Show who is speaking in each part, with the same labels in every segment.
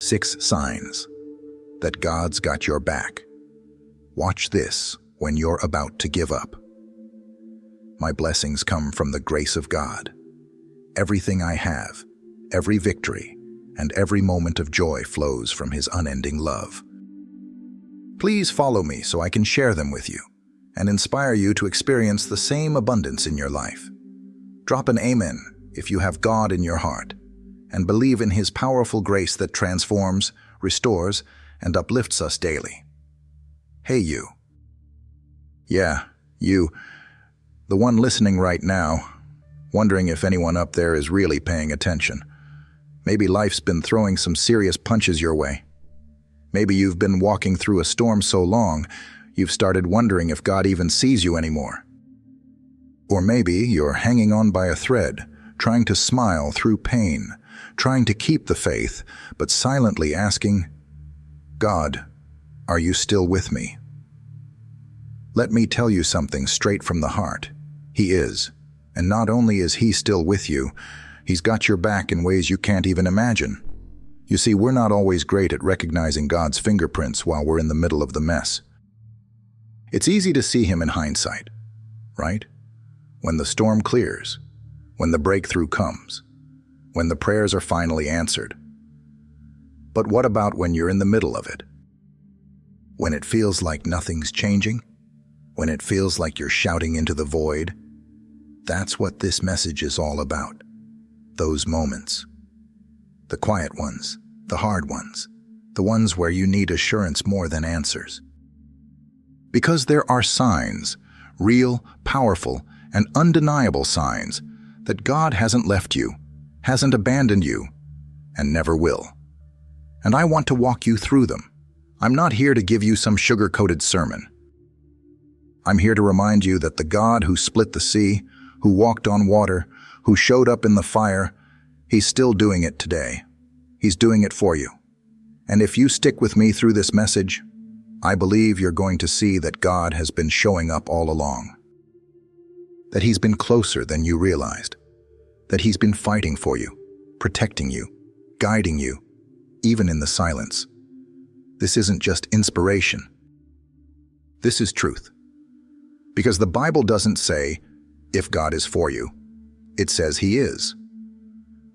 Speaker 1: 6 signs that God's got your back. Watch this when you're about to give up. My blessings come from the grace of God. Everything I have, every victory, and every moment of joy flows from His unending love. Please follow me so I can share them with you and inspire you to experience the same abundance in your life. Drop an amen if you have God in your heart and believe in His powerful grace that transforms, restores, and uplifts us daily. Hey you. Yeah, you. The one listening right now, wondering if anyone up there is really paying attention. Maybe life's been throwing some serious punches your way. Maybe you've been walking through a storm so long, you've started wondering if God even sees you anymore. Or maybe you're hanging on by a thread, trying to smile through pain, trying to keep the faith, but silently asking, God, are you still with me? Let me tell you something straight from the heart. He is. And not only is He still with you, He's got your back in ways you can't even imagine. You see, we're not always great at recognizing God's fingerprints while we're in the middle of the mess. It's easy to see Him in hindsight, right? When the storm clears, when the breakthrough comes, when the prayers are finally answered. But what about when you're in the middle of it? When it feels like nothing's changing? When it feels like you're shouting into the void? That's what this message is all about. Those moments. The quiet ones, the hard ones, the ones where you need assurance more than answers. Because there are signs, real, powerful, and undeniable signs, that God hasn't left you, hasn't abandoned you, and never will. And I want to walk you through them. I'm not here to give you some sugar-coated sermon. I'm here to remind you that the God who split the sea, who walked on water, who showed up in the fire, He's still doing it today. He's doing it for you. And if you stick with me through this message, I believe you're going to see that God has been showing up all along. That He's been closer than you realized. That He's been fighting for you, protecting you, guiding you, even in the silence. This isn't just inspiration. This is truth. Because the Bible doesn't say, if God is for you. It says He is.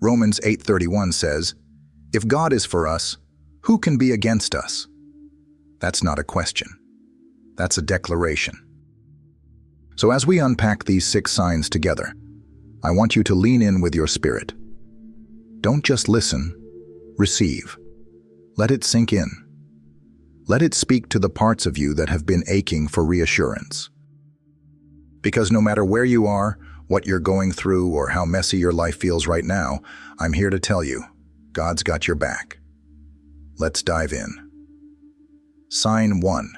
Speaker 1: Romans 8:31 says, if God is for us, who can be against us? That's not a question. That's a declaration. So as we unpack these 6 signs together, I want you to lean in with your spirit. Don't just listen, receive. Let it sink in. Let it speak to the parts of you that have been aching for reassurance. Because no matter where you are, what you're going through, or how messy your life feels right now, I'm here to tell you, God's got your back. Let's dive in. Sign 1.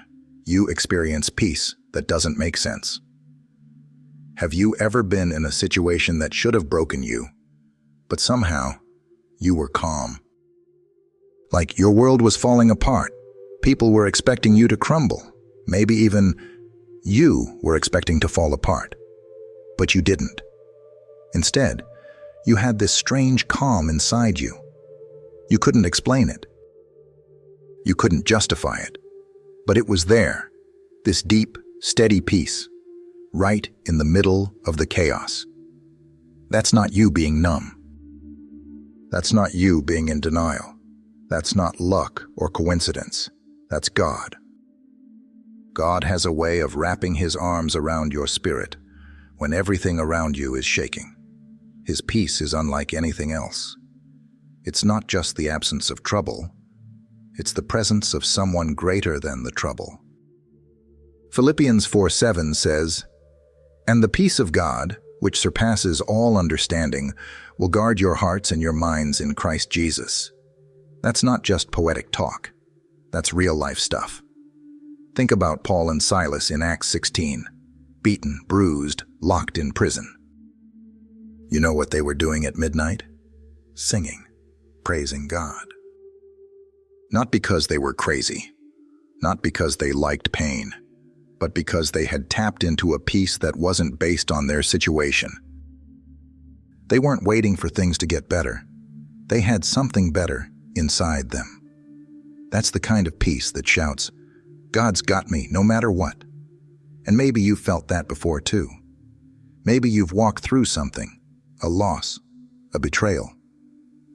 Speaker 1: You experience peace that doesn't make sense. Have you ever been in a situation that should have broken you, but somehow you were calm? Like your world was falling apart. People were expecting you to crumble. Maybe even you were expecting to fall apart. But you didn't. Instead, you had this strange calm inside you. You couldn't explain it. You couldn't justify it. But it was there, this deep, steady peace, right in the middle of the chaos. That's not you being numb. That's not you being in denial. That's not luck or coincidence. That's God. God has a way of wrapping His arms around your spirit when everything around you is shaking. His peace is unlike anything else. It's not just the absence of trouble. It's the presence of someone greater than the trouble. Philippians 4:7 says, and the peace of God, which surpasses all understanding, will guard your hearts and your minds in Christ Jesus. That's not just poetic talk. That's real-life stuff. Think about Paul and Silas in Acts 16, beaten, bruised, locked in prison. You know what they were doing at midnight? Singing, praising God. Not because they were crazy, not because they liked pain, but because they had tapped into a peace that wasn't based on their situation. They weren't waiting for things to get better. They had something better inside them. That's the kind of peace that shouts, "God's got me no matter what." And maybe you've felt that before too. Maybe you've walked through something, a loss, a betrayal,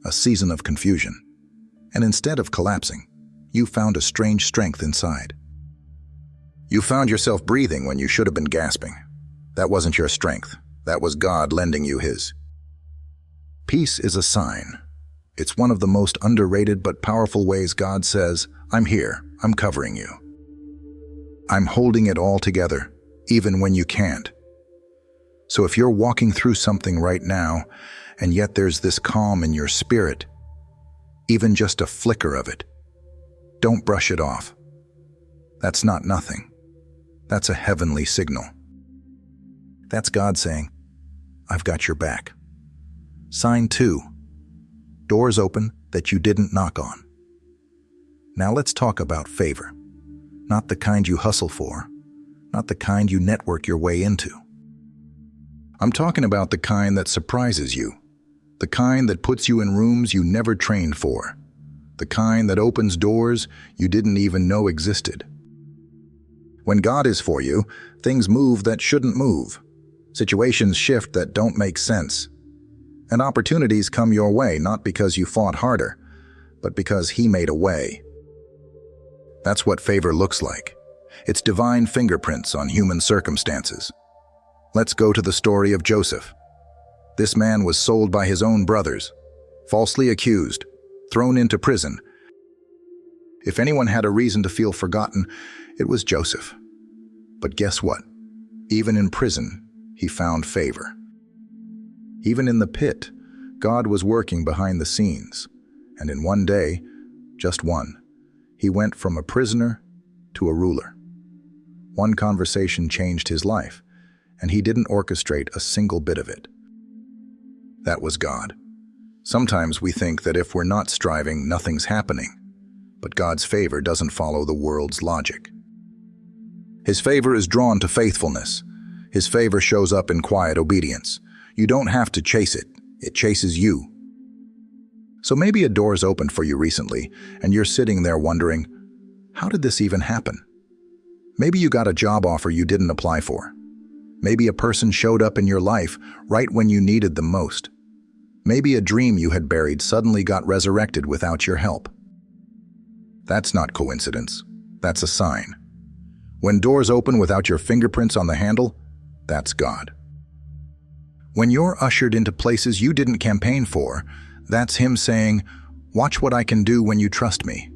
Speaker 1: a season of confusion. And instead of collapsing, you found a strange strength inside. You found yourself breathing when you should have been gasping. That wasn't your strength. That was God lending you His. Peace is a sign. It's one of the most underrated but powerful ways God says, "I'm here, I'm covering you. I'm holding it all together, even when you can't." So if you're walking through something right now, and yet there's this calm in your spirit, even just a flicker of it, don't brush it off. That's not nothing. That's a heavenly signal. That's God saying, "I've got your back." Sign 2. Doors open that you didn't knock on. Now let's talk about favor. Not the kind you hustle for, not the kind you network your way into. I'm talking about the kind that surprises you, the kind that puts you in rooms you never trained for, the kind that opens doors you didn't even know existed. When God is for you, things move that shouldn't move. Situations shift that don't make sense. And opportunities come your way not because you fought harder, but because He made a way. That's what favor looks like. It's divine fingerprints on human circumstances. Let's go to the story of Joseph. This man was sold by his own brothers, falsely accused, thrown into prison. If anyone had a reason to feel forgotten, it was Joseph. But guess what? Even in prison, he found favor. Even in the pit, God was working behind the scenes. And in one day, just one, he went from a prisoner to a ruler. One conversation changed his life, and he didn't orchestrate a single bit of it. That was God. Sometimes we think that if we're not striving, nothing's happening. But God's favor doesn't follow the world's logic. His favor is drawn to faithfulness. His favor shows up in quiet obedience. You don't have to chase it. It chases you. So maybe a door's opened for you recently, and you're sitting there wondering, how did this even happen? Maybe you got a job offer you didn't apply for. Maybe a person showed up in your life right when you needed them most. Maybe a dream you had buried suddenly got resurrected without your help. That's not coincidence. That's a sign. When doors open without your fingerprints on the handle, that's God. When you're ushered into places you didn't campaign for, that's Him saying, "Watch what I can do when you trust me."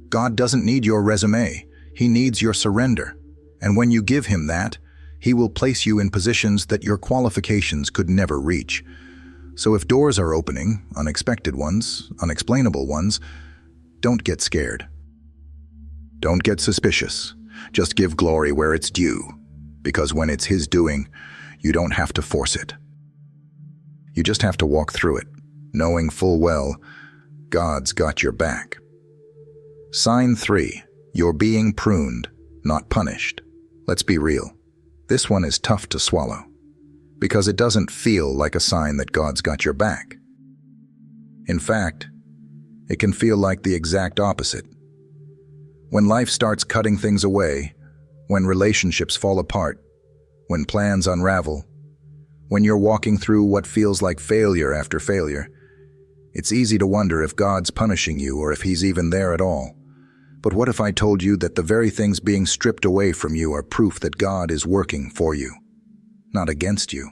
Speaker 1: God doesn't need your resume. He needs your surrender. And when you give Him that, He will place you in positions that your qualifications could never reach. So if doors are opening, unexpected ones, unexplainable ones, don't get scared. Don't get suspicious. Just give glory where it's due, because when it's His doing, you don't have to force it. You just have to walk through it, knowing full well, God's got your back. Sign 3. You're being pruned, not punished. Let's be real. This one is tough to swallow, because it doesn't feel like a sign that God's got your back. In fact, it can feel like the exact opposite. When life starts cutting things away, when relationships fall apart, when plans unravel, when you're walking through what feels like failure after failure, it's easy to wonder if God's punishing you or if He's even there at all. But what if I told you that the very things being stripped away from you are proof that God is working for you, not against you?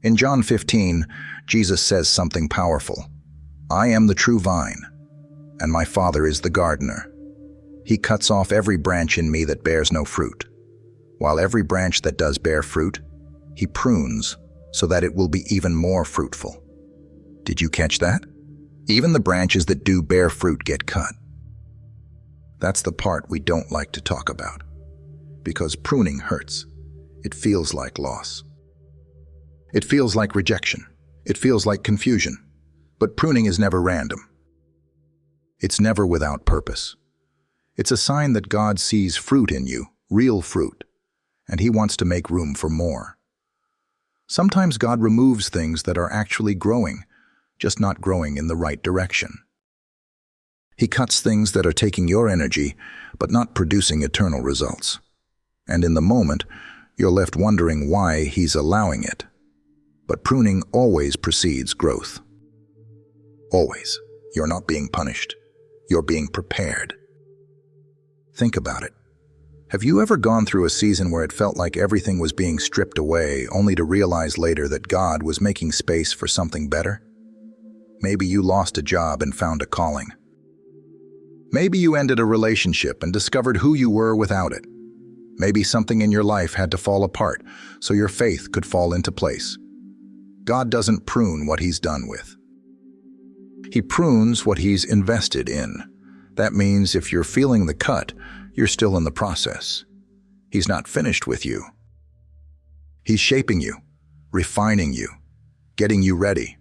Speaker 1: In John 15, Jesus says something powerful. "I am the true vine, and my Father is the gardener. He cuts off every branch in me that bears no fruit, while every branch that does bear fruit, He prunes so that it will be even more fruitful." Did you catch that? Even the branches that do bear fruit get cut. That's the part we don't like to talk about, because pruning hurts. It feels like loss. It feels like rejection. It feels like confusion. But pruning is never random. It's never without purpose. It's a sign that God sees fruit in you, real fruit, and He wants to make room for more. Sometimes God removes things that are actually growing, just not growing in the right direction. He cuts things that are taking your energy, but not producing eternal results. And in the moment, you're left wondering why he's allowing it. But pruning always precedes growth. Always. You're not being punished. You're being prepared. Think about it. Have you ever gone through a season where it felt like everything was being stripped away, only to realize later that God was making space for something better? Maybe you lost a job and found a calling. Maybe you ended a relationship and discovered who you were without it. Maybe something in your life had to fall apart so your faith could fall into place. God doesn't prune what he's done with. He prunes what he's invested in. That means if you're feeling the cut, you're still in the process. He's not finished with you. He's shaping you, refining you, getting you ready.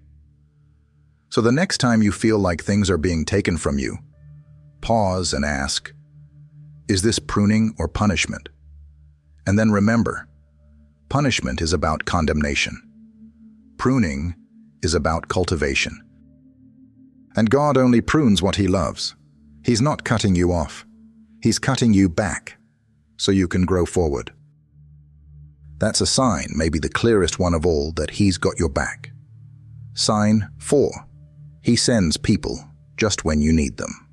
Speaker 1: So the next time you feel like things are being taken from you, pause and ask, is this pruning or punishment? And then remember, punishment is about condemnation. Pruning is about cultivation. And God only prunes what he loves. He's not cutting you off. He's cutting you back so you can grow forward. That's a sign, maybe the clearest one of all, that he's got your back. Sign 4. He sends people just when you need them.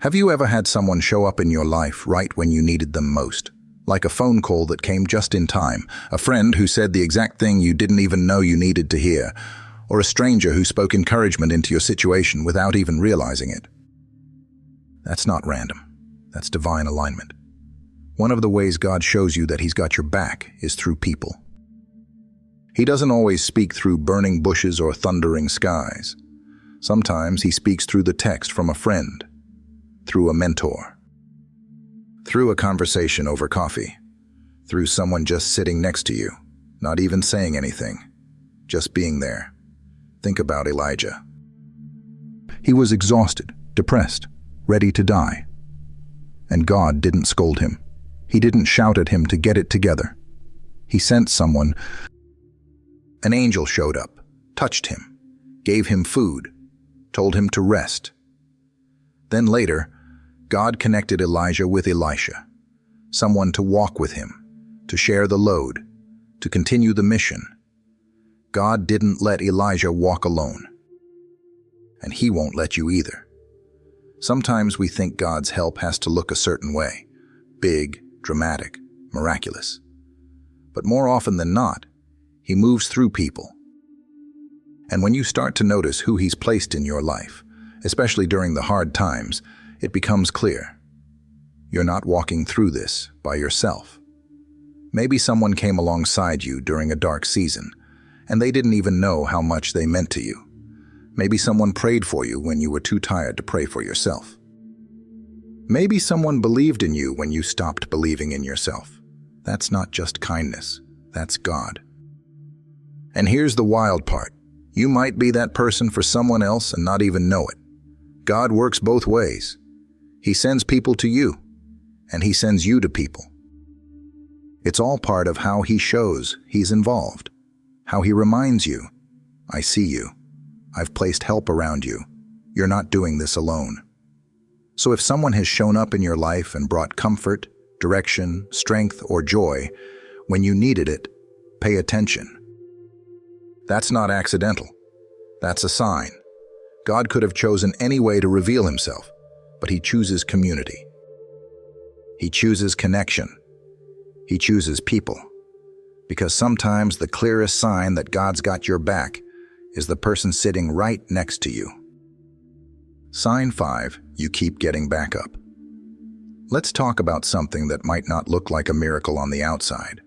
Speaker 1: Have you ever had someone show up in your life right when you needed them most? Like a phone call that came just in time, a friend who said the exact thing you didn't even know you needed to hear, or a stranger who spoke encouragement into your situation without even realizing it. That's not random. That's divine alignment. One of the ways God shows you that he's got your back is through people. He doesn't always speak through burning bushes or thundering skies. Sometimes he speaks through the text from a friend, through a mentor, through a conversation over coffee, through someone just sitting next to you, not even saying anything, just being there. Think about Elijah. He was exhausted, depressed, ready to die. And God didn't scold him. He didn't shout at him to get it together. He sent someone. An angel showed up, touched him, gave him food, told him to rest. Then later, God connected Elijah with Elisha, someone to walk with him, to share the load, to continue the mission. God didn't let Elijah walk alone. And he won't let you either. Sometimes we think God's help has to look a certain way, big, dramatic, miraculous. But more often than not, he moves through people. And when you start to notice who he's placed in your life, especially during the hard times, it becomes clear. You're not walking through this by yourself. Maybe someone came alongside you during a dark season, and they didn't even know how much they meant to you. Maybe someone prayed for you when you were too tired to pray for yourself. Maybe someone believed in you when you stopped believing in yourself. That's not just kindness, that's God. And here's the wild part. You might be that person for someone else and not even know it. God works both ways. He sends people to you, and he sends you to people. It's all part of how he shows he's involved, how he reminds you, I see you. I've placed help around you. You're not doing this alone. So if someone has shown up in your life and brought comfort, direction, strength, or joy, when you needed it, pay attention. That's not accidental. That's a sign. God could have chosen any way to reveal himself, but he chooses community. He chooses connection. He chooses people. Because sometimes the clearest sign that God's got your back is the person sitting right next to you. Sign 5, you keep getting back up. Let's talk about something that might not look like a miracle on the outside,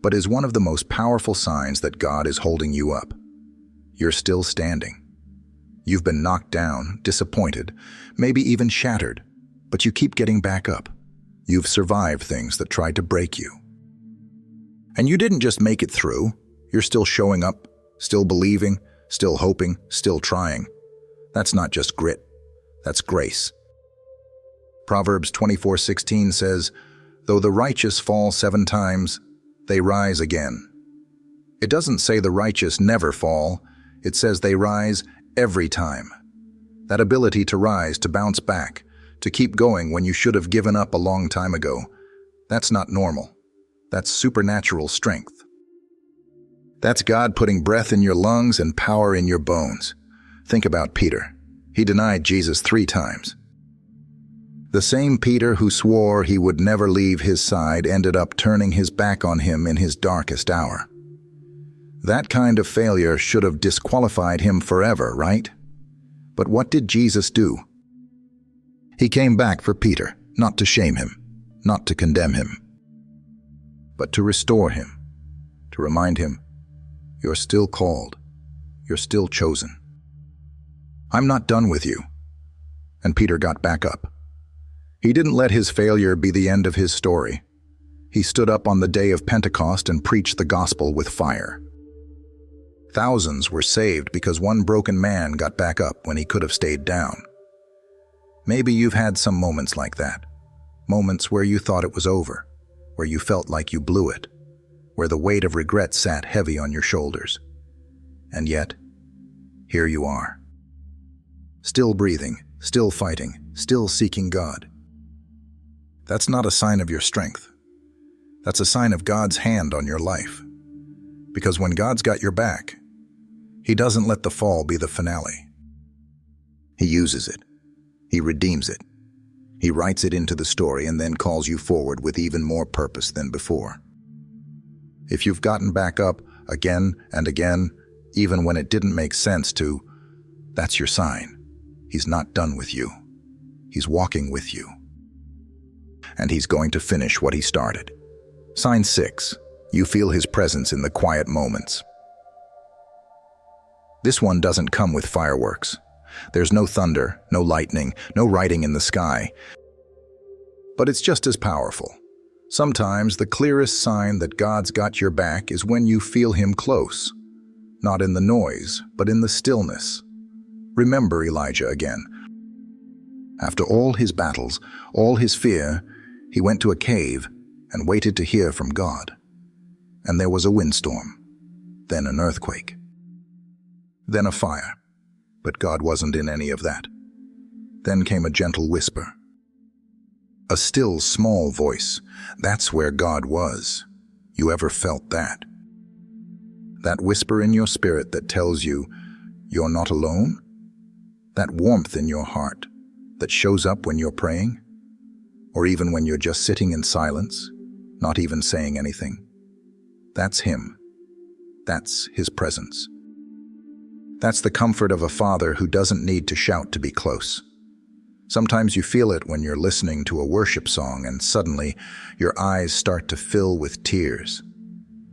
Speaker 1: but is one of the most powerful signs that God is holding you up. You're still standing. You've been knocked down, disappointed, maybe even shattered, but you keep getting back up. You've survived things that tried to break you. And you didn't just make it through. You're still showing up, still believing, still hoping, still trying. That's not just grit. That's grace. Proverbs 24:16 says, "Though the righteous fall 7 times, they rise again." It doesn't say the righteous never fall. It says they rise every time. That ability to rise, to bounce back, to keep going when you should have given up a long time ago. That's not normal. That's supernatural strength. That's God putting breath in your lungs and power in your bones. Think about Peter. He denied Jesus 3 times. The same Peter who swore he would never leave his side ended up turning his back on him in his darkest hour. That kind of failure should have disqualified him forever, right? But what did Jesus do? He came back for Peter, not to shame him, not to condemn him, but to restore him, to remind him, you're still called, you're still chosen. I'm not done with you. And Peter got back up. He didn't let his failure be the end of his story. He stood up on the day of Pentecost and preached the gospel with fire. Thousands were saved because one broken man got back up when he could have stayed down. Maybe you've had some moments like that. Moments where you thought it was over, where you felt like you blew it, where the weight of regret sat heavy on your shoulders. And yet, here you are. Still breathing, still fighting, still seeking God. That's not a sign of your strength. That's a sign of God's hand on your life. Because when God's got your back, He doesn't let the fall be the finale. He uses it. He redeems it. He writes it into the story and then calls you forward with even more purpose than before. If you've gotten back up again and again, even when it didn't make sense to, that's your sign. He's not done with you. He's walking with you. And He's going to finish what He started. Sign 6. You feel His presence in the quiet moments. This one doesn't come with fireworks. There's no thunder, no lightning, no writing in the sky. But it's just as powerful. Sometimes the clearest sign that God's got your back is when you feel Him close. Not in the noise, but in the stillness. Remember Elijah again. After all his battles, all his fear, he went to a cave and waited to hear from God. And there was a windstorm, then an earthquake, then a fire. But God wasn't in any of that. Then came a gentle whisper. A still, small voice. That's where God was. You ever felt that? That whisper in your spirit that tells you you're not alone? That warmth in your heart that shows up when you're praying? Or even when you're just sitting in silence, not even saying anything? That's Him. That's His presence. That's the comfort of a father who doesn't need to shout to be close. Sometimes you feel it when you're listening to a worship song and suddenly your eyes start to fill with tears.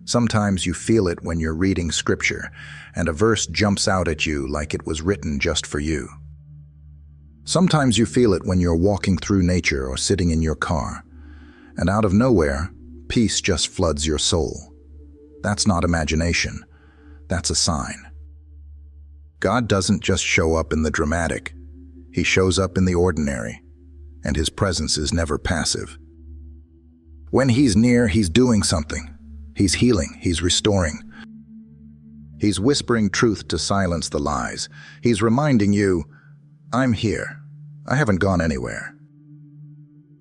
Speaker 1: Sometimes you feel it when you're reading scripture and a verse jumps out at you like it was written just for you. Sometimes you feel it when you're walking through nature or sitting in your car, and out of nowhere, peace just floods your soul. That's not imagination. That's a sign. God doesn't just show up in the dramatic. He shows up in the ordinary, and His presence is never passive. When He's near, He's doing something. He's healing, He's restoring. He's whispering truth to silence the lies. He's reminding you, I'm here. I haven't gone anywhere.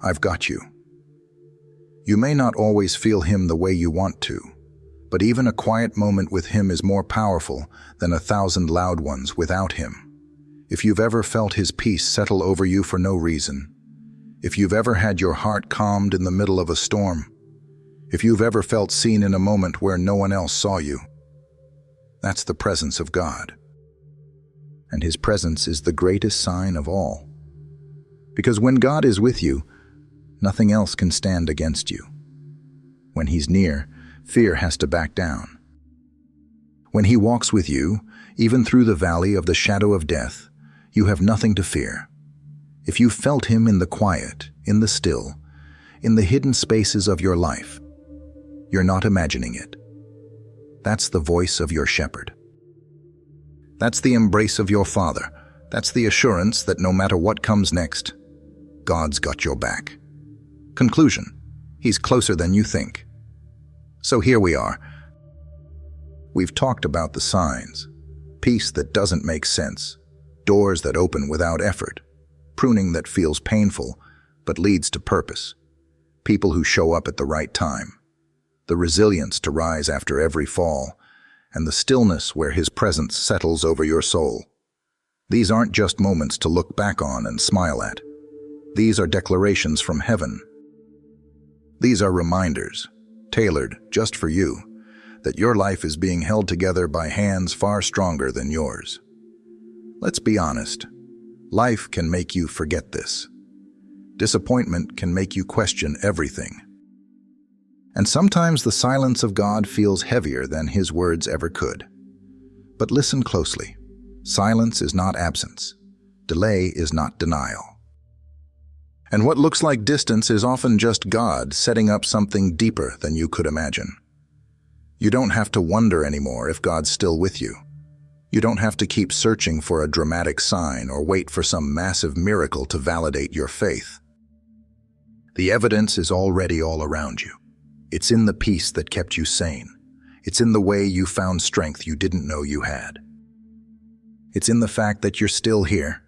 Speaker 1: I've got you. You may not always feel Him the way you want to, but even a quiet moment with Him is more powerful than 1,000 loud ones without Him. If you've ever felt His peace settle over you for no reason, if you've ever had your heart calmed in the middle of a storm, if you've ever felt seen in a moment where no one else saw you, that's the presence of God. And His presence is the greatest sign of all. Because when God is with you, nothing else can stand against you. When He's near, fear has to back down. When He walks with you, even through the valley of the shadow of death, you have nothing to fear. If you felt Him in the quiet, in the still, in the hidden spaces of your life, you're not imagining it. That's the voice of your shepherd. That's the embrace of your Father. That's the assurance that no matter what comes next, God's got your back. Conclusion: He's closer than you think. So here we are. We've talked about the signs, peace that doesn't make sense, doors that open without effort, pruning that feels painful but leads to purpose, people who show up at the right time, the resilience to rise after every fall, and the stillness where His presence settles over your soul. These aren't just moments to look back on and smile at. These are declarations from heaven. These are reminders, tailored just for you, that your life is being held together by hands far stronger than yours. Let's be honest. Life can make you forget this. Disappointment can make you question everything. And sometimes the silence of God feels heavier than His words ever could. But listen closely. Silence is not absence. Delay is not denial. And what looks like distance is often just God setting up something deeper than you could imagine. You don't have to wonder anymore if God's still with you. You don't have to keep searching for a dramatic sign or wait for some massive miracle to validate your faith. The evidence is already all around you. It's in the peace that kept you sane. It's in the way you found strength you didn't know you had. It's in the fact that you're still here,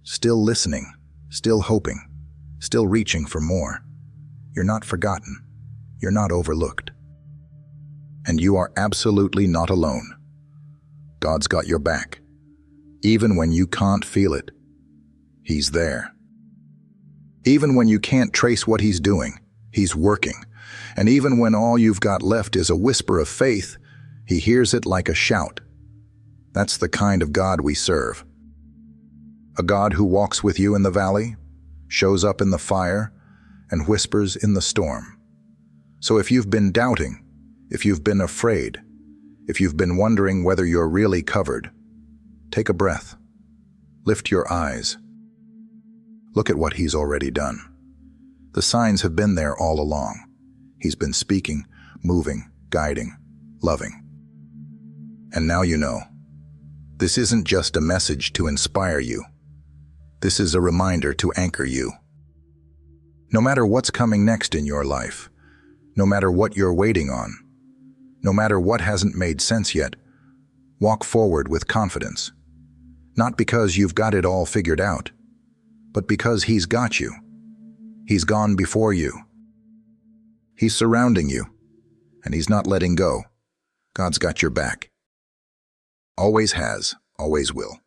Speaker 1: still listening, still hoping, still reaching for more. You're not forgotten. You're not overlooked. And you are absolutely not alone. God's got your back. Even when you can't feel it, He's there. Even when you can't trace what He's doing, He's working. And even when all you've got left is a whisper of faith, He hears it like a shout. That's the kind of God we serve. A God who walks with you in the valley, shows up in the fire, and whispers in the storm. So if you've been doubting, if you've been afraid, if you've been wondering whether you're really covered, take a breath. Lift your eyes. Look at what He's already done. The signs have been there all along. He's been speaking, moving, guiding, loving. And now you know. This isn't just a message to inspire you. This is a reminder to anchor you. No matter what's coming next in your life, no matter what you're waiting on, no matter what hasn't made sense yet, walk forward with confidence. Not because you've got it all figured out, but because He's got you. He's gone before you. He's surrounding you, and He's not letting go. God's got your back. Always has, always will.